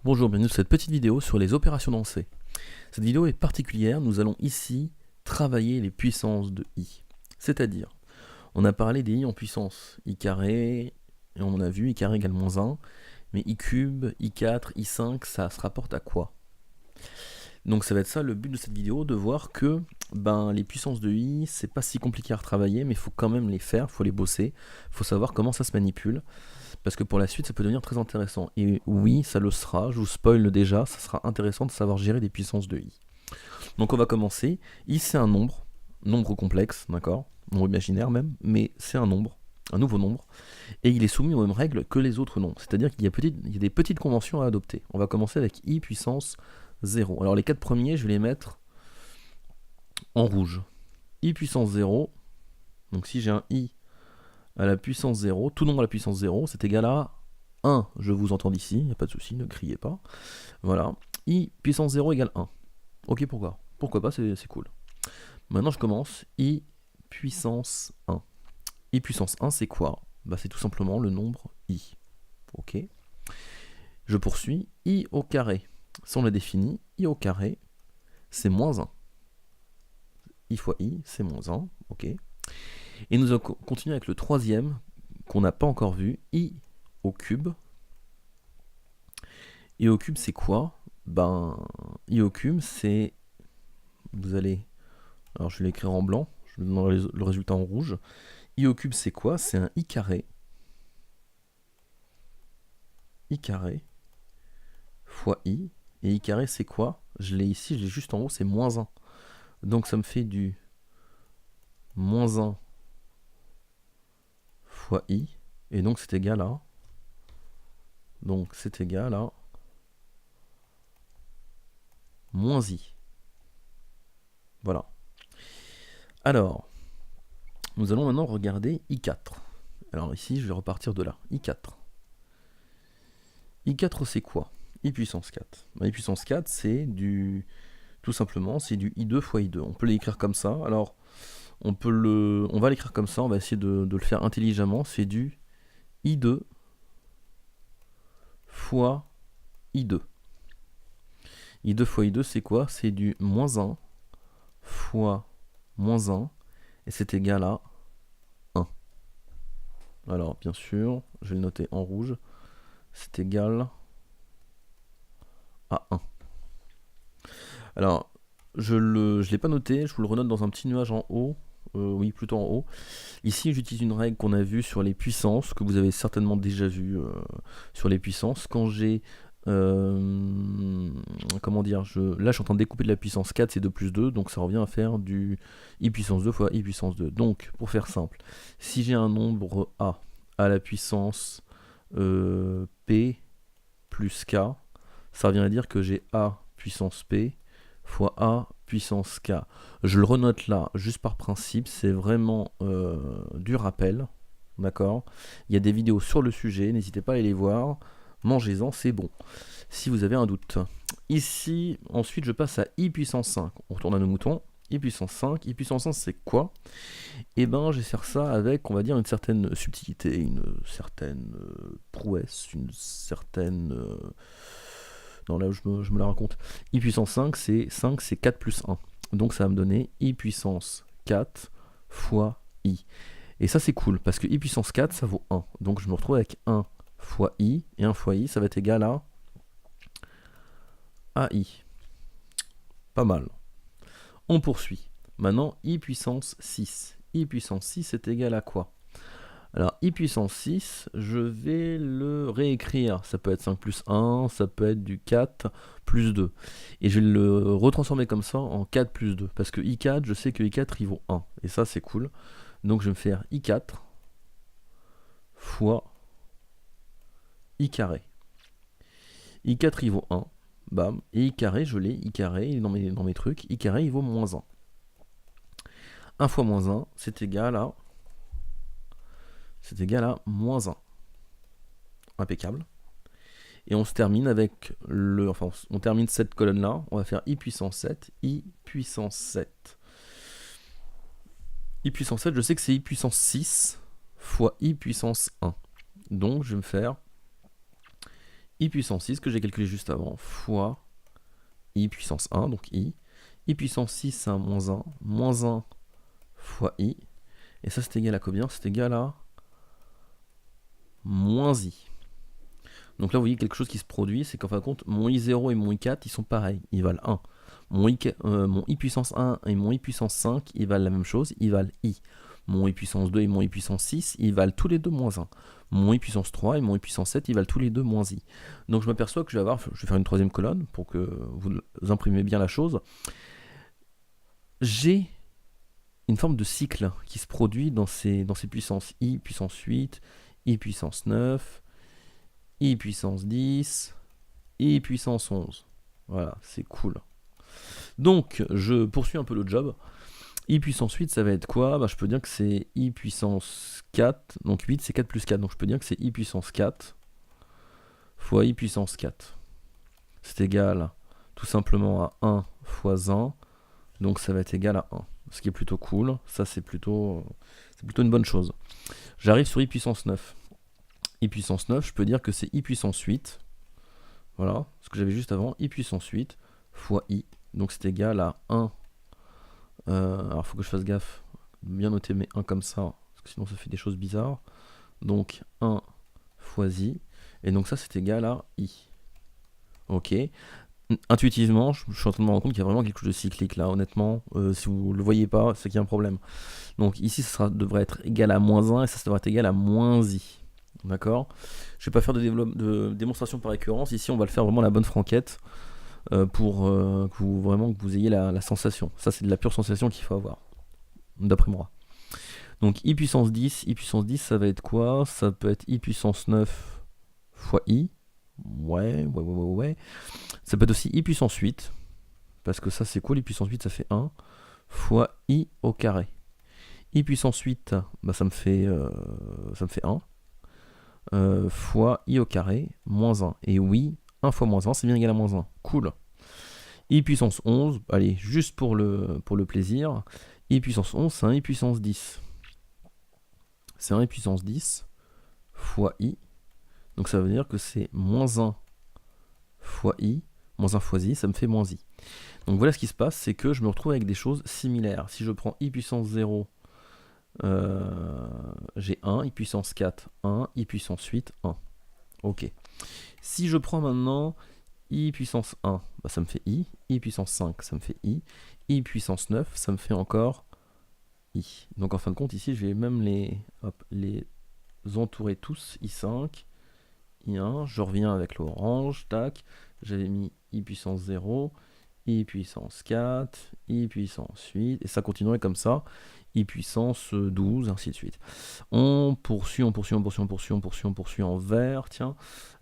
Bonjour, bienvenue sur cette petite vidéo sur les opérations dans C. Cette vidéo est particulière, nous allons ici travailler les puissances de i. C'est-à-dire, on a parlé des i en puissance, i carré, et on a vu i carré égale moins 1, mais i cube, i4, i5, ça se rapporte à quoi? Donc ça va être ça le but de cette vidéo, de voir que les puissances de i, c'est pas si compliqué à retravailler, mais il faut quand même les faire, il faut les bosser, il faut savoir comment ça se manipule. Parce que pour la suite, ça peut devenir très intéressant. Et oui, ça le sera, je vous spoil déjà, ça sera intéressant de savoir gérer des puissances de i. Donc on va commencer. I, c'est un nombre complexe, d'accord, nombre imaginaire même, mais c'est un nombre, un nouveau nombre, et il est soumis aux mêmes règles que les autres nombres. C'est-à-dire qu'il y a des petites conventions à adopter. On va commencer avec i puissance 0. Alors les 4 premiers, je vais les mettre en rouge. I puissance 0, donc si j'ai un i à la puissance 0, tout nombre à la puissance 0, c'est égal à 1. Je vous entends d'ici, il n'y a pas de souci, ne criez pas. Voilà. I puissance 0 égale 1. Ok, pourquoi? Pourquoi pas, c'est cool. Maintenant, je commence. I puissance 1. I puissance 1, c'est quoi? C'est tout simplement le nombre i. Ok. Je poursuis. I au carré. Si on l'a défini, i au carré, c'est moins 1. I fois i, c'est moins 1. Ok. Et nous allons continuer avec le troisième, qu'on n'a pas encore vu, i au cube. I au cube, c'est quoi? I au cube, c'est... Vous allez... Alors, je vais l'écrire en blanc, je vais donner le résultat en rouge. I au cube, c'est quoi? C'est un i carré. I carré fois i. Et i carré, c'est quoi? Je l'ai ici, je l'ai juste en haut, c'est moins 1. Donc, ça me fait du moins 1 fois i. Et donc, c'est égal à... Donc, c'est égal à... moins i. Voilà. Alors, nous allons maintenant regarder i4. Alors ici, je vais repartir de là. i4. i4, c'est quoi? I puissance 4. I puissance 4, c'est du... Tout simplement, c'est du i2 fois i2. On peut l'écrire comme ça. Alors, on va l'écrire comme ça. On va essayer de le faire intelligemment. C'est du i2 fois i2. i2 fois i2, c'est quoi? C'est du moins 1 fois moins 1. Et c'est égal à 1. Alors, bien sûr, je vais le noter en rouge. C'est égal à 1. Alors, je ne l'ai pas noté, je vous le renote dans un petit nuage en haut. Oui, plutôt en haut. Ici, j'utilise une règle qu'on a vue sur les puissances, que vous avez certainement déjà vue sur les puissances. Quand j'ai... comment dire, là je suis en train de découper de la puissance 4, c'est 2 plus 2, donc ça revient à faire du i puissance 2 fois i puissance 2. Donc, pour faire simple, si j'ai un nombre a à la puissance p plus k, ça revient à dire que j'ai a puissance p fois a puissance k. Je le renote là, juste par principe, c'est vraiment du rappel, d'accord? Il y a des vidéos sur le sujet, n'hésitez pas à aller les voir, mangez-en, c'est bon, si vous avez un doute. Ici, ensuite, je passe à i puissance 5, on retourne à nos moutons, i puissance 5, i puissance 5 c'est quoi? Je vais faire ça avec, on va dire, une certaine subtilité, une certaine prouesse, une certaine... Non, là, je me la raconte. I puissance 5, c'est 4 plus 1. Donc, ça va me donner I puissance 4 fois I. Et ça, c'est cool, parce que I puissance 4, ça vaut 1. Donc, je me retrouve avec 1 fois I, et 1 fois I, ça va être égal à I. Pas mal. On poursuit. Maintenant, I puissance 6. I puissance 6 est égal à quoi? Alors, i puissance 6, je vais le réécrire. Ça peut être 5 plus 1, ça peut être du 4 plus 2. Et je vais le retransformer comme ça en 4 plus 2. Parce que i4, je sais que i4, il vaut 1. Et ça, c'est cool. Donc, je vais me faire i4 fois i carré. i4, il vaut 1. Bam. Et i carré, je l'ai. I carré, il est dans mes trucs. I carré, il vaut moins 1. 1 fois moins 1, c'est égal à... C'est égal à moins 1. Impeccable. Et on se termine avec le... Enfin, on termine cette colonne-là. On va faire i puissance 7. I puissance 7. I puissance 7, je sais que c'est i puissance 6 fois i puissance 1. Donc, je vais me faire i puissance 6 que j'ai calculé juste avant, fois i puissance 1, donc i puissance 6 c'est un moins 1 fois i, et ça c'est égal à combien? C'est égal à moins i. Donc là vous voyez quelque chose qui se produit, c'est qu'en fin de compte, mon i0 et mon i4 ils sont pareils, ils valent 1. Mon i puissance 1 et mon i puissance 5 ils valent la même chose, ils valent i. Mon i puissance 2 et mon i puissance 6 ils valent tous les deux moins 1. Mon i puissance 3 et mon i puissance 7 ils valent tous les deux moins i. Donc je m'aperçois que je vais faire une troisième colonne pour que vous imprimez bien la chose. J'ai une forme de cycle qui se produit dans ces puissances. I puissance 8, i puissance 9, i puissance 10, i puissance 11. Voilà, c'est cool. Donc, je poursuis un peu le job. I puissance 8, ça va être quoi? Bah, je peux dire que c'est i puissance 4. Donc 8, c'est 4 plus 4. Donc je peux dire que c'est i puissance 4 fois i puissance 4. C'est égal tout simplement à 1 fois 1. Donc ça va être égal à 1. Ce qui est plutôt cool. Ça, c'est plutôt une bonne chose. J'arrive sur i puissance 9. I puissance 9, je peux dire que c'est i puissance 8. Voilà, ce que j'avais juste avant. I puissance 8 fois i. Donc c'est égal à 1. Alors il faut que je fasse gaffe. Bien noter mes 1 comme ça. Parce que sinon ça fait des choses bizarres. Donc 1 fois i. Et donc ça c'est égal à i. Ok. Intuitivement, je suis en train de me rendre compte qu'il y a vraiment quelque chose de cyclique là, honnêtement. Si vous le voyez pas, c'est qu'il y a un problème. Donc ici, ça devrait être égal à moins 1 et ça devrait être égal à moins i. D'accord? Je vais pas faire de démonstration par récurrence. Ici, on va le faire vraiment la bonne franquette pour que vous ayez la sensation. Ça, c'est de la pure sensation qu'il faut avoir, d'après moi. Donc i puissance 10, ça va être quoi? Ça peut être i puissance 9 fois i. Ouais. Ça peut être aussi i puissance 8, parce que ça c'est cool, i puissance 8 ça fait 1, fois i au carré. I puissance 8, bah, ça me fait 1, fois i au carré, moins 1. Et oui, 1 fois moins 1, c'est bien égal à moins 1. Cool. I puissance 11, allez, juste pour le plaisir, i puissance 11, c'est 1 i puissance 10. C'est 1 i puissance 10 fois i. Donc ça veut dire que c'est moins 1 fois i, moins 1 fois i, ça me fait moins i. Donc voilà ce qui se passe, c'est que je me retrouve avec des choses similaires. Si je prends i puissance 0, j'ai 1, i puissance 4, 1, i puissance 8, 1. Ok. Si je prends maintenant i puissance 1, bah ça me fait i puissance 5, ça me fait i puissance 9, ça me fait encore i. Donc en fin de compte, ici, je vais même les entourer tous, i5, i1, je reviens avec l'orange, tac, j'avais mis i puissance 0, i puissance 4, i puissance 8, et ça continuerait comme ça, i puissance 12, ainsi de suite. On poursuit en vert, tiens,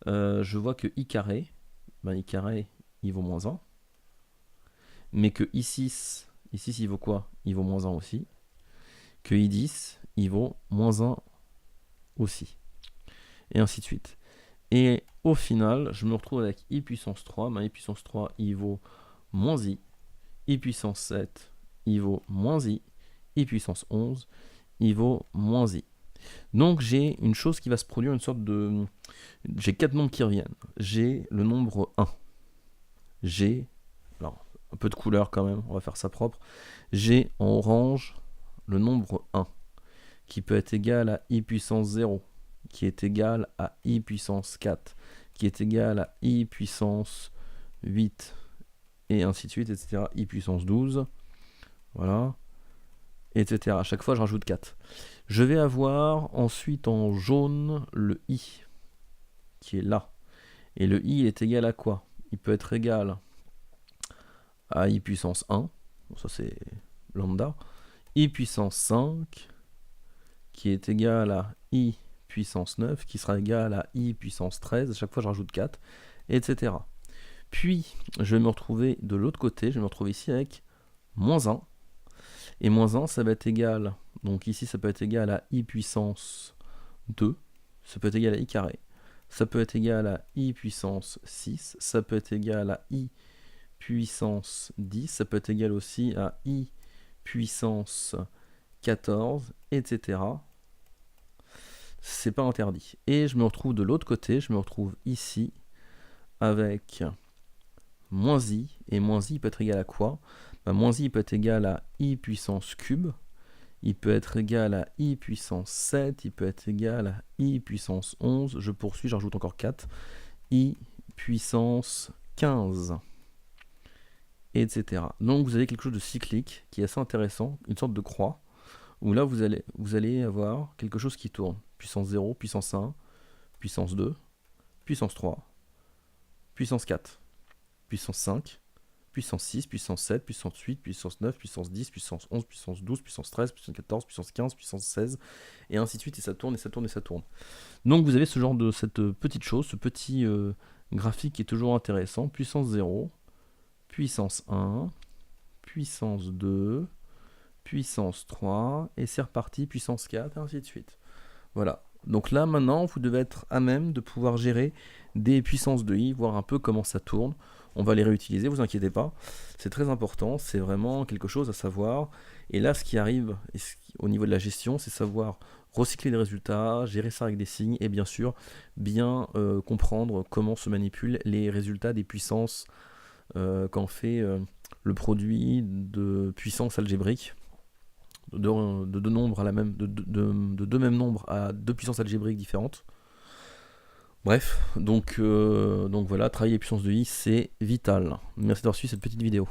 je vois que i carré, i carré, il vaut moins 1, mais que i6, il vaut quoi? Il vaut moins 1 aussi, que i10, il vaut moins 1 aussi, et ainsi de suite. Et au final, je me retrouve avec i puissance 3. I puissance 3, il vaut moins i puissance 7, il vaut moins i puissance 11, il vaut moins i. Donc j'ai une chose qui va se produire, une sorte de... J'ai 4 nombres qui reviennent. J'ai le nombre 1. J'ai... Alors, un peu de couleur quand même, on va faire ça propre. J'ai en orange le nombre 1, qui peut être égal à i puissance 0, qui est égal à i puissance 4, qui est égal à i puissance 8, et ainsi de suite, etc. i puissance 12, voilà, etc. À chaque fois, je rajoute 4. Je vais avoir ensuite en jaune le i, qui est là. Et le i est égal à quoi? Il peut être égal à i puissance 1, bon, ça c'est lambda, i puissance 5, qui est égal à i puissance 9, qui sera égal à i puissance 13, à chaque fois je rajoute 4, etc. Puis, je vais me retrouver de l'autre côté, je vais me retrouver ici avec moins 1, et moins 1, ça va être égal, donc ici ça peut être égal à i puissance 2, ça peut être égal à i carré, ça peut être égal à i puissance 6, ça peut être égal à i puissance 10, ça peut être égal aussi à i puissance 14, etc. C'est pas interdit. Et je me retrouve de l'autre côté, je me retrouve ici avec moins i, et moins i peut être égal à quoi? Moins i peut être égal à i puissance cube, il peut être égal à i puissance 7, il peut être égal à i puissance 11, je poursuis, j'en rajoute encore 4, i puissance 15, etc. Donc vous avez quelque chose de cyclique qui est assez intéressant, une sorte de croix, où là vous allez avoir quelque chose qui tourne. Puissance 0, puissance 1, puissance 2, puissance 3, puissance 4, puissance 5, puissance 6, puissance 7, puissance 8, puissance 9, puissance 10, puissance 11, puissance 12, puissance 13, puissance 14, puissance 15, puissance 16, et ainsi de suite, et ça tourne, et ça tourne, et ça tourne. Donc vous avez ce genre de cette petite chose, ce petit graphique qui est toujours intéressant. Puissance 0, puissance 1, puissance 2, puissance 3, et c'est reparti, puissance 4, et ainsi de suite. Voilà. Donc là, maintenant, vous devez être à même de pouvoir gérer des puissances de i, voir un peu comment ça tourne. On va les réutiliser, vous inquiétez pas. C'est très important, c'est vraiment quelque chose à savoir. Et là, ce qui arrive au niveau de la gestion, c'est savoir recycler les résultats, gérer ça avec des signes, et bien sûr, bien comprendre comment se manipulent les résultats des puissances quand on fait le produit de puissance algébrique. De deux nombres à la même, de deux mêmes nombres à deux puissances algébriques différentes. Bref, donc voilà, travailler les puissances de i, c'est vital. Merci d'avoir suivi cette petite vidéo.